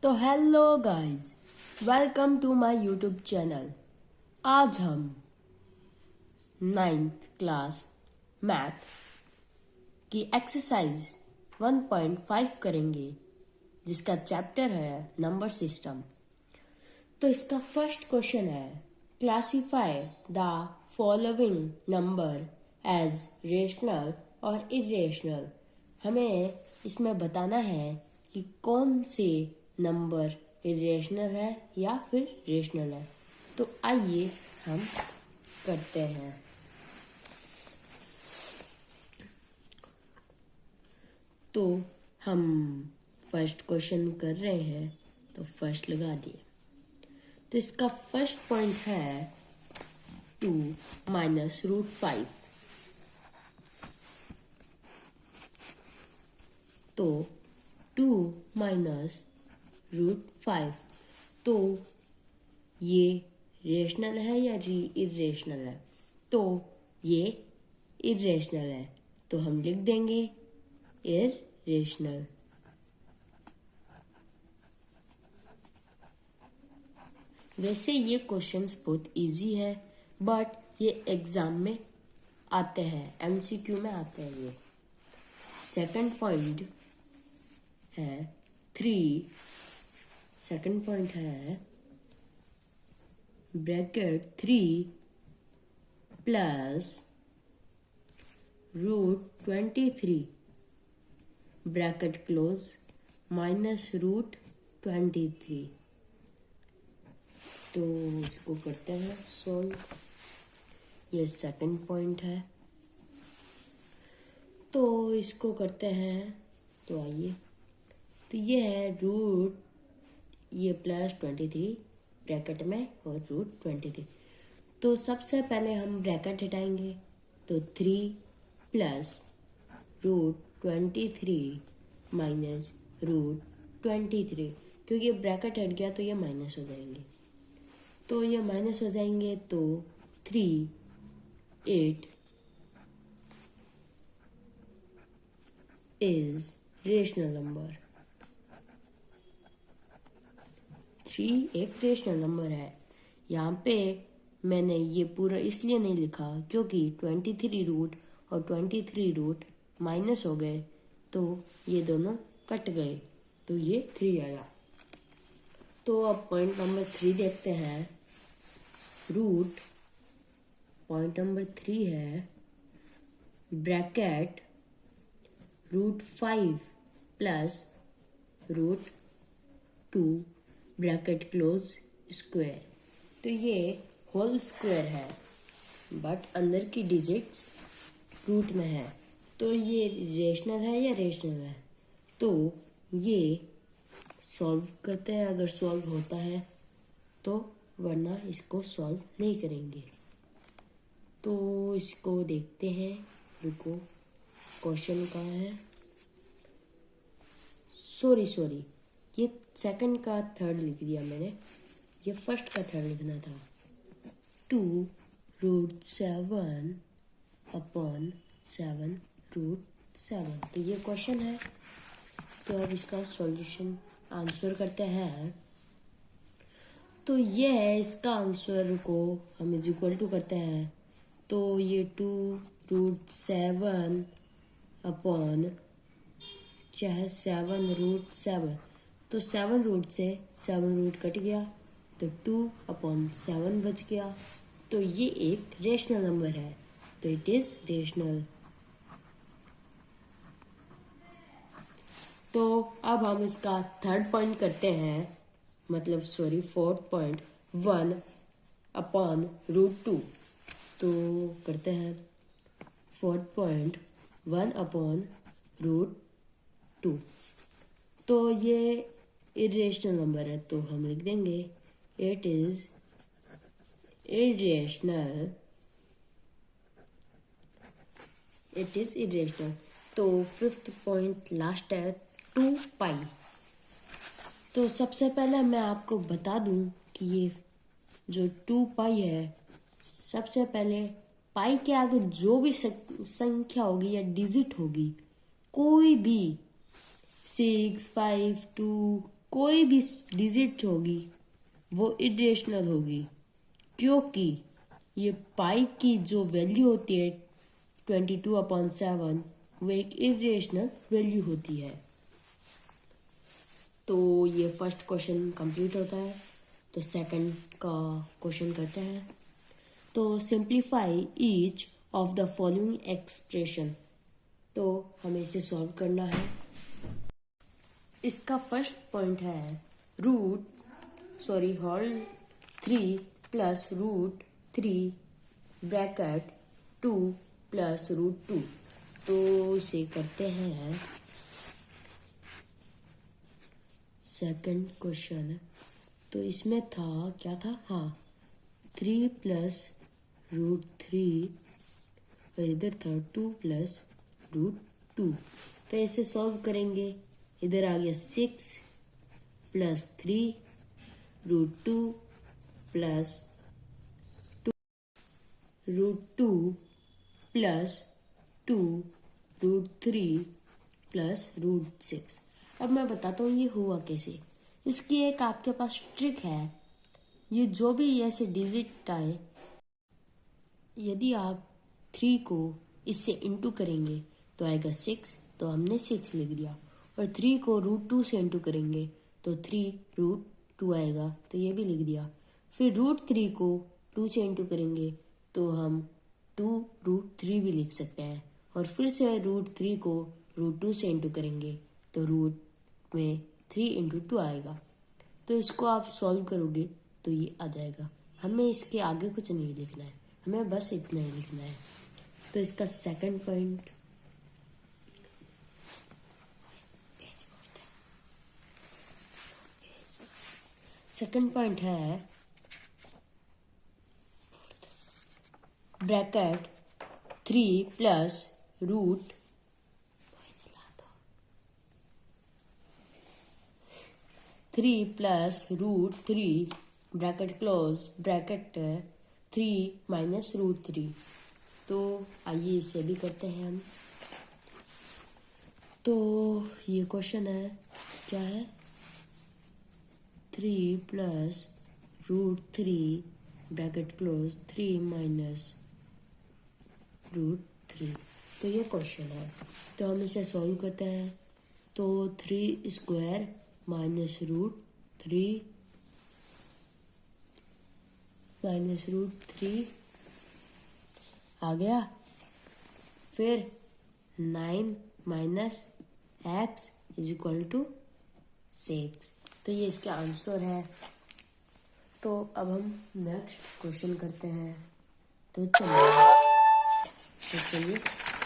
तो hello guys, welcome to my YouTube channel. आज हम 9th क्लास मैथ की एक्सरसाइज 1.5 करेंगे, जिसका चैप्टर है नंबर सिस्टम। तो इसका फर्स्ट क्वेश्चन है, classify the following number as rational और इरेशनल। हमें इसमें बताना है कि कौन से नंबर इरेशनल है या फिर रेशनल है। तो आइए हम करते हैं। तो हम फर्स्ट क्वेश्चन कर रहे हैं, तो फर्स्ट लगा दिए। तो इसका फर्स्ट पॉइंट है 2 माइनस रूट 5। तो 2 माइनस रूट 5, तो ये रेशनल है या जी इरेशनल है? तो ये इरेशनल है, तो हम लिख देंगे इरेशनल। वैसे ये क्वेश्चंस बहुत इजी है, बट ये एग्जाम में आते हैं, एमसीक्यू में आते हैं ये। सेकंड पॉइंट है 3। सेकंड पॉइंट है bracket 3 plus root 23 bracket close minus root 23। तो इसको करते हैं सॉल्व। ये सेकंड पॉइंट है, तो इसको करते हैं। तो आइए, तो ये है रूट, ये प्लस 23 ब्रैकेट में और रूट 23। तो सबसे पहले हम ब्रैकेट हटाएंगे, तो 3 प्लस रूट 23 माइनस रूट 23। क्योंकि ये ब्रैकेट हट गया तो ये माइनस हो जाएंगे, तो ये माइनस हो जाएंगे। तो 3 8 इज रेशनल नंबर। 3 एक रेशनल नंबर है। यहाँ पे मैंने ये पूरा इसलिए नहीं लिखा क्योंकि 23 रूट और 23 रूट माइनस हो गए, तो ये दोनों कट गए, तो ये 3 आया। तो अब पॉइंट नंबर 3 देखते हैं। रूट पॉइंट नंबर 3 है bracket root 5 plus root 2 bracket close square. तो ये होल स्क्वायर है, बट अंदर की डिजिट्स रूट में है। तो ये रेशनल है या रेशनल है? तो ये सॉल्व करते हैं, अगर सॉल्व होता है तो, वरना इसको सॉल्व नहीं करेंगे। तो इसको देखते हैं, रुको, क्वेश्चन कहाँ है? सॉरी, ये सेकंड का थर्ड लिख दिया मैंने, ये फर्स्ट का थर्ड लिखना था। 2 रूट 7 अपॉन 7 रूट 7। तो ये क्वेश्चन है। तो अब इसका सॉल्यूशन आंसर करते हैं। तो ये है इसका आंसर, को हम इज इक्वल टू करते हैं। तो ये 2 रूट 7 अपॉन चाहे 7 रूट 7, तो 7 रूट से 7 रूट कट गया, तो 2 अपॉन 7 बच गया। तो ये एक रेशनल नंबर है, तो इट इज रेशनल। तो अब हम इसका थर्ड पॉइंट करते हैं, मतलब sorry fourth point, 1 upon root 2। तो करते हैं फोर्थ पॉइंट 1 अपॉन रूट 2। तो ये इरेशनल नंबर है, तो हम लिख देंगे it is irrational. It is irrational. तो फिफ्थ पॉइंट लास्ट है 2 पाई। तो सबसे पहले मैं आपको बता दूं कि ये जो 2 पाई है, सबसे पहले पाई के आगे जो भी संख्या होगी या डिजिट होगी, कोई भी 6, 5, 2, कोई भी डिजिट होगी वो इरेशनल होगी, क्योंकि ये पाई की जो वैल्यू होती है 22/7 वो एक इरेशनल वैल्यू होती है। तो ये फर्स्ट क्वेश्चन कंप्लीट होता है। तो सेकंड का क्वेश्चन करते हैं। तो simplify each of the following expression. तो हमें इसे सॉल्व करना है। इसका फर्स्ट पॉइंट है होल 3 प्लस √3 ब्रैकेट 2 प्लस √2। तो इसे करते हैं। सेकंड क्वेश्चन, तो इसमें था क्या था, हाँ 3 प्लस √3 और इधर था 2 प्लस √2। तो इसे सॉल्व करेंगे। इधर आ गया 6 प्लस 3 √2 प्लस √2 प्लस 2 √3 प्लस √6। अब मैं बताता हूँ ये हुआ कैसे। इसकी एक आपके पास ट्रिक है। ये जो भी ऐसे डिजिट आए, यदि आप 3 को इससे इंटू करेंगे तो आएगा 6, तो हमने 6 लिख दिया। और 3 को √2 से इंटू करेंगे तो 3 √2 आएगा, तो ये भी लिख दिया। फिर √3 को 2 से इंटू करेंगे तो हम 2 √3 भी लिख सकते हैं। और फिर से √3 को √2 से इंटू करेंगे तो रूट में 3 × 2 आएगा। तो इसको आप सॉल्व करोगे तो ये आ जाएगा। हमें इसके आगे कुछ नहीं लिखना है, हमें बस इतना ही लिखना है। तो इसका सेकंड पॉइंट, है bracket 3 plus √3 bracket close bracket 3 minus √3। तो आइए इसे भी करते हैं हम। तो ये क्वेश्चन है, क्या है, 3 प्लस √3 ब्रैकेट क्लोज 3 माइनस √3। तो ये क्वेश्चन है। तो हम इसे सॉल्व करते हैं। तो 3 स्क्वायर माइनस √3 आ गया। फिर 9 minus x is equal to 6। तो ये इसका आंसर है। तो अब हम नेक्स्ट क्वेश्चन करते हैं। तो चलिए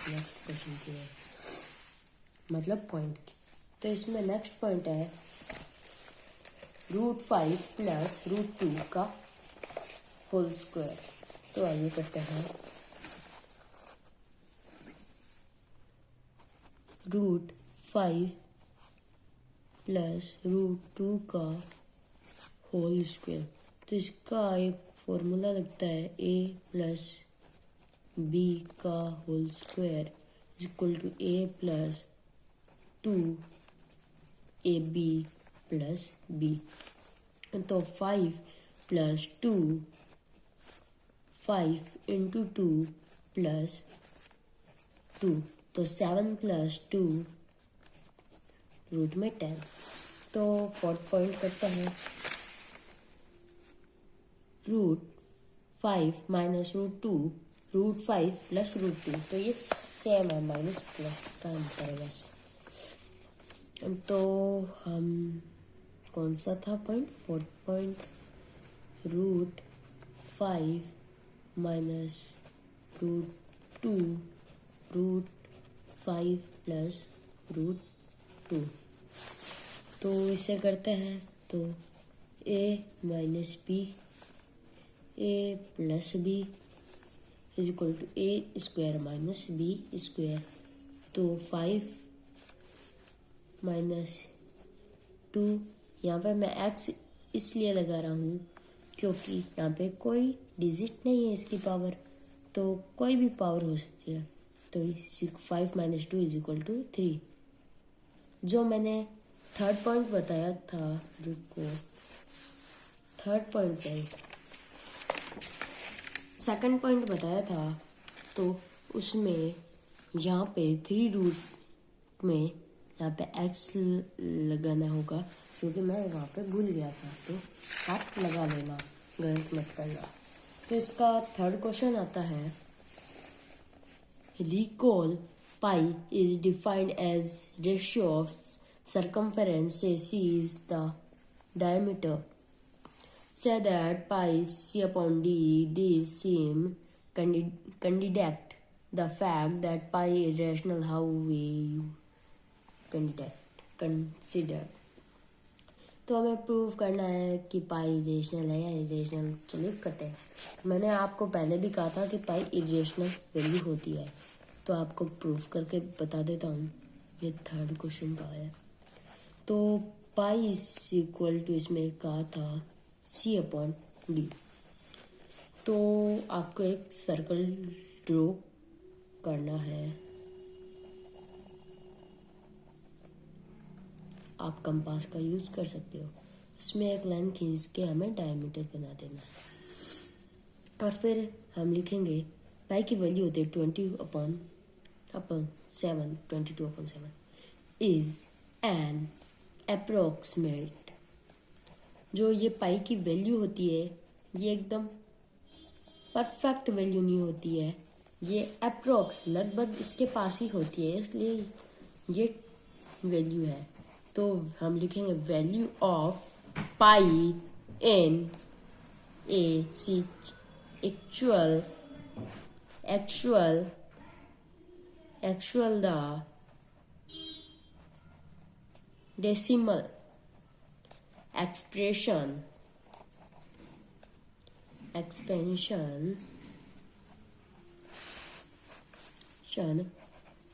नेक्स्ट क्वेश्चन की है, मतलब पॉइंट की। तो इसमें नेक्स्ट पॉइंट है √5 प्लस √2 का होल स्क्वायर। तो आइए करते हैं। √5 प्लस √2 का होल स्क्वायर। तो इसका एक फॉर्मूला लगता है a प्लस b का whole square is equal to a plus 2ab plus b। तो 5 प्लस 2 5 × 2 प्लस 2, तो 7 प्लस 2 रूट में 10। तो फोर्थ पॉइंट करते हैं। √5 माइनस √2 √5 प्लस √2। तो ये सेम है, माइनस प्लस का अंतर है बस। तो हम कौन सा था point, fourth point, √5 minus √2 √5 plus √2। तो इसे करते हैं। तो a minus b a plus b is equal to a square minus b square. तो 5 माइनस 2, यहाँ पे मैं x इसलिए लगा रहा हूँ क्योंकि यहाँ पे कोई डिजिट नहीं है इसकी पावर, तो कोई भी पावर हो सकती है। तो 5 माइनस 2 इज इक्वल टू 3। जो मैंने थर्ड पॉइंट बताया था, रुको, थर्ड पॉइंट पे सेकंड पॉइंट बताया था, तो उसमें यहाँ पे 3 रूट में यहाँ पे x लगाना होगा, क्योंकि मैं वहाँ पे भूल गया था, तो आप लगा लेना, गलत मत करना। तो इसका थर्ड क्वेश्चन आता है, recall pi is defined as ratio of circumference c is the diameter. Say that pi c upon d. These seem candidate the fact that pi is rational. How we consider? तो हमें prove करना है कि पाई irrational है या irrational. चलिए करते हैं। तो मैंने आपको पहले भी कहा था कि पाई इरेशनल वैल्यू होती है, तो आपको प्रूव करके बता देता हूँ। ये थर्ड क्वेश्चन का है। तो पाई इज इक्वल टू, इसमें कहा था सी अपॉन डी। तो आपको एक सर्कल ड्रॉ करना है। आप कंपास का यूज कर सकते हो। इसमें एक लाइन खींच के हमें डायमीटर बना देना है, और फिर हम लिखेंगे पाई की वैल्यू होती है 20/7, 22/7 इज एन अप्रोक्सीमेट। जो ये पाई की वैल्यू होती है, ये एकदम परफेक्ट वैल्यू नहीं होती है, ये अप्रोक्स लगभग इसके पास ही होती है, इसलिए ये वैल्यू है। तो हम लिखेंगे value of pi in a c actual the decimal expansion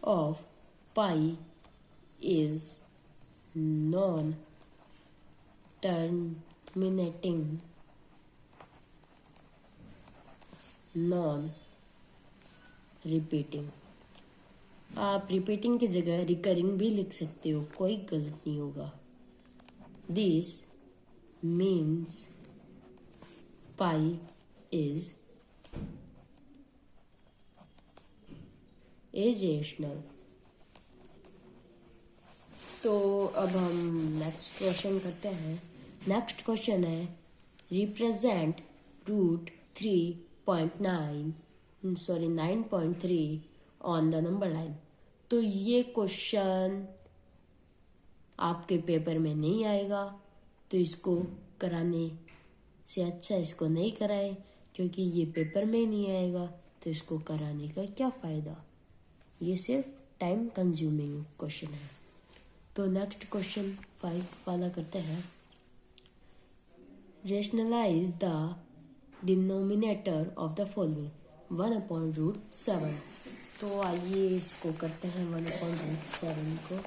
of pi is non-terminating, non-repeating। आप रिपीटिंग की जगह रिकरिंग भी लिख सकते हो, कोई गलत नहीं होगा। This means pi is irrational. तो अब हम नेक्स्ट क्वेश्चन करते हैं। नेक्स्ट क्वेश्चन है represent root 9.3 on the number line. तो ये क्वेश्चन आपके पेपर में नहीं आएगा, तो इसको कराने से अच्छा इसको नहीं कराएं, क्योंकि ये पेपर में नहीं आएगा, तो इसको कराने का क्या फ़ायदा। ये सिर्फ टाइम कंज्यूमिंग क्वेश्चन है। तो नेक्स्ट क्वेश्चन 5 वाला करते हैं। Rationalize the denominator of the following 1/√7। तो आइए इसको करते हैं 1/√7 को।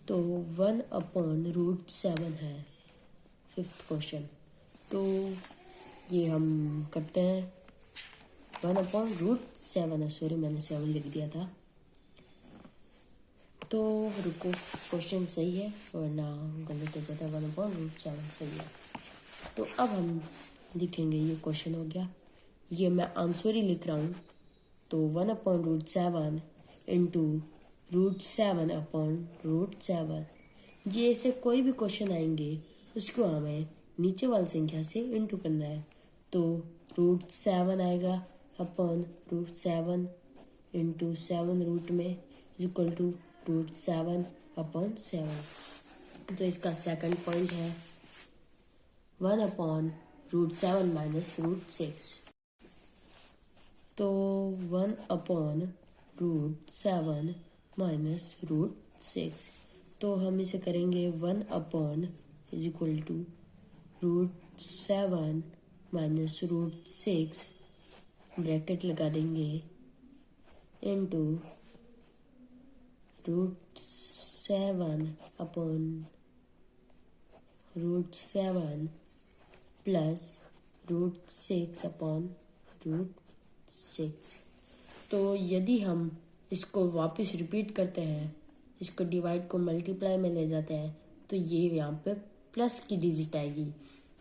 तो 1/√7 है 5th क्वेश्चन। तो ये हम करते हैं 1/√7 है, सॉरी मैंने 7 लिख दिया था। तो रुको, क्वेश्चन सही है वरना गलत हो जाता है। 1/√7 सही है। तो अब हम लिखेंगे, ये क्वेश्चन हो गया, ये मैं आंसर ही लिख रहा हूँ। तो 1/√7 इंटू √7/√7। ये ऐसे कोई भी क्वेश्चन आएंगे उसको हमें नीचे वाली संख्या से इंटू करना है। तो √7 आएगा अपॉन √7 इंटू 7 रूट में इक्वल टू √7/7। तो इसका सेकंड पॉइंट है 1/√7 माइनस √6। तो 1/√7 माइनस √6। तो हम इसे करेंगे 1/, इक्वल टू √7 माइनस √6, ब्रैकेट लगा देंगे, इंटू √7/√7 प्लस √6/√6। तो यदि हम इसको वापस रिपीट करते हैं, इसको डिवाइड को मल्टीप्लाई में ले जाते हैं तो ये यहाँ पे प्लस की डिजिट आएगी,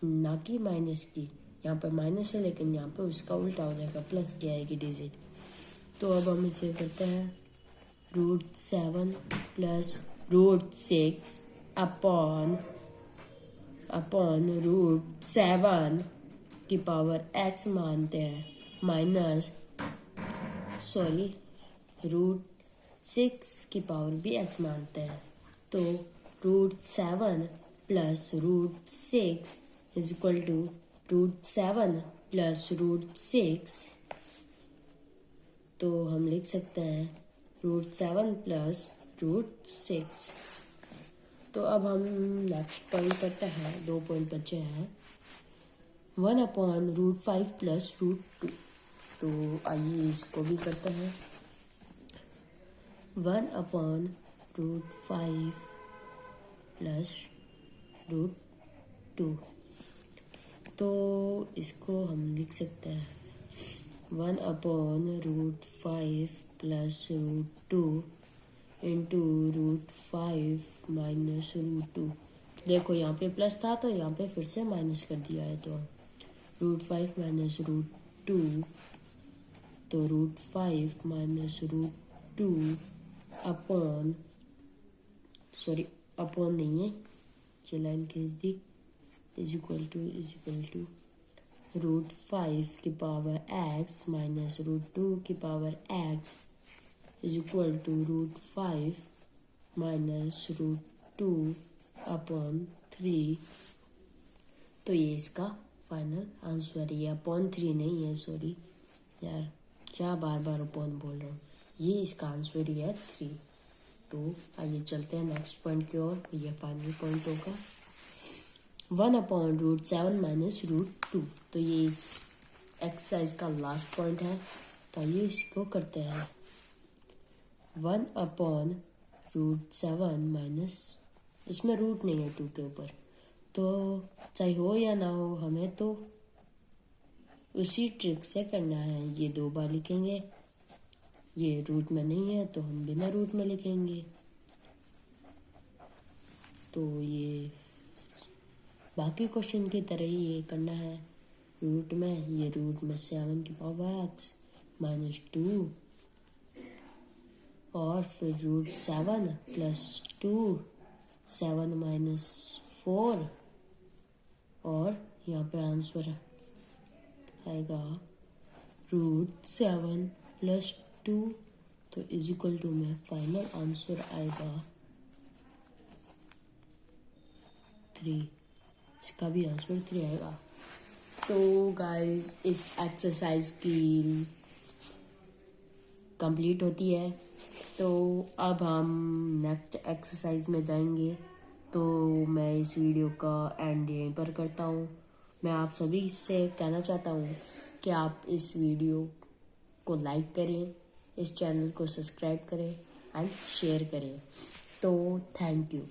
ना कि माइनस की। यहाँ पे माइनस है लेकिन यहाँ पे उसका उल्टा हो जाएगा, प्लस की आएगी डिजिट। तो अब हम इसे करते हैं √7 प्लस √6 अपॉन √7 की पावर x मानते हैं, माइनस √6 की पावर भी x मानते हैं। तो √7 plus √6 is equal to √7 plus √6। तो हम लिख सकते हैं √7 प्लस √6। तो अब हम नेक्स्ट पॉइंट करते हैं, 2 पॉइंट बचे हैं। 1/√5 प्लस √2। तो आइए इसको भी करते हैं। 1/√5 प्लस √2। तो इसको हम लिख सकते हैं 1/√5 प्लस √2 इंटू √5 माइनस √2। देखो यहाँ पे प्लस था तो यहाँ पे फिर से माइनस कर दिया है, तो √5 माइनस √2, तो √5 माइनस √2 अपॉन, सॉरी अपॉन नहीं है, ये लाइन खींच दी, इज इक्वल टू √5 की पावर x माइनस √2 की power x is equal to √5 minus √2 upon 3। तो ये इसका फाइनल आंसर है। ये अपॉन 3 नहीं है, सॉरी यार, क्या बार बार अपॉन बोल रहा हूँ, ये इसका आंसर ही है 3। तो आइए चलते हैं नेक्स्ट पॉइंट की ओर, ये फाइनल पॉइंट होगा 1/√7 माइनस √2। तो ये इस एक्सरसाइज का लास्ट पॉइंट है। तो आइए इसको करते हैं 1/√7 माइनस, इसमें रूट नहीं है 2 के ऊपर, तो चाहे हो या ना हो हमें तो उसी ट्रिक से करना है। ये 2 बार लिखेंगे, ये रूट में नहीं है तो हम बिना रूट में लिखेंगे। तो ये बाकी क्वेश्चन की तरह ही ये करना है रूट में। ये रूट में 7 की पावर x माइनस 2 और फिर √7 प्लस 2, 7 माइनस 4 और यहाँ पे आंसर आएगा √7 प्लस 2। तो इज इक्वल टू में फाइनल आंसर आएगा 3। इसका भी आंसर 3 आएगा। तो गाइस इस एक्सरसाइज की कंप्लीट होती है। तो अब हम नेक्स्ट एक्सरसाइज में जाएंगे। तो मैं इस वीडियो का एंड यहीं पर करता हूँ। मैं आप सभी से कहना चाहता हूँ कि आप इस वीडियो को लाइक करें, इस चैनल को सब्सक्राइब करें एंड शेयर करें। तो थैंक यू।